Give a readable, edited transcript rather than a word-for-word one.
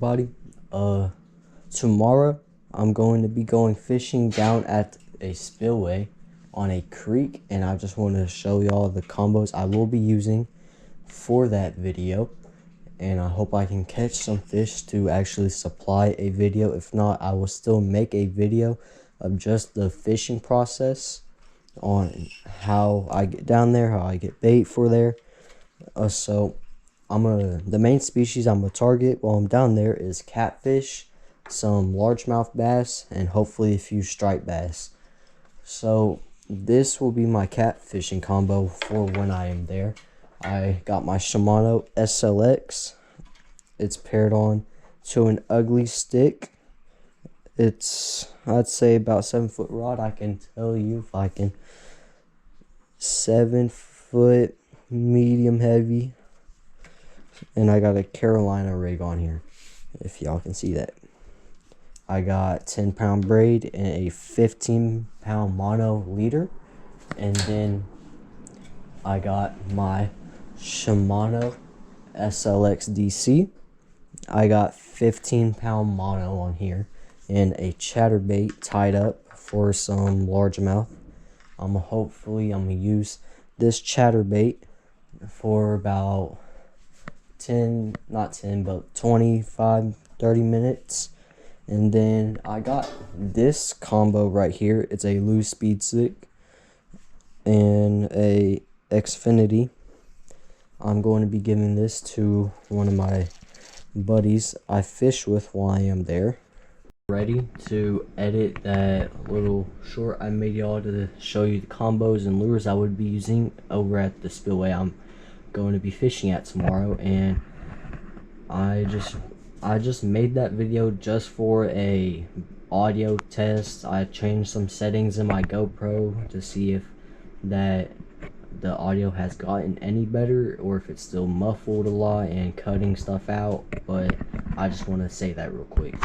Buddy, tomorrow I'm going to be going fishing down at a spillway on a creek, and I just want to show y'all the combos I will be using for that video, and I hope I can catch some fish to actually supply a video. If not, I will still make a video of just the fishing process on how I get down there, how I get bait for there. So the main species I'm gonna target while I'm down there is catfish, some largemouth bass, and hopefully a few striped bass. So this will be my catfishing combo for when I am there. I got my Shimano SLX. It's paired on to an ugly stick. It's, I'd say, about 7-foot rod. I can tell you if I can. 7-foot medium heavy. And I got a Carolina rig on here, if y'all can see that. I got 10-pound braid and a 15-pound mono leader. And then I got my Shimano SLX DC. I got 15-pound mono on here and a chatterbait tied up for some largemouth. Hopefully I'm gonna use this chatterbait for about 25 30 minutes. And then I got this combo right here. It's a loose speed stick and a Xfinity. I'm going to be giving this to one of my buddies I fish with while I am there. Ready to edit that little short I made y'all to show you the combos and lures I would be using over at the spillway I'm going to be fishing at tomorrow. And I just made that video just for a audio test. I changed some settings in my GoPro to see if the audio has gotten any better or if it's still muffled a lot and cutting stuff out, but I just want to say that real quick.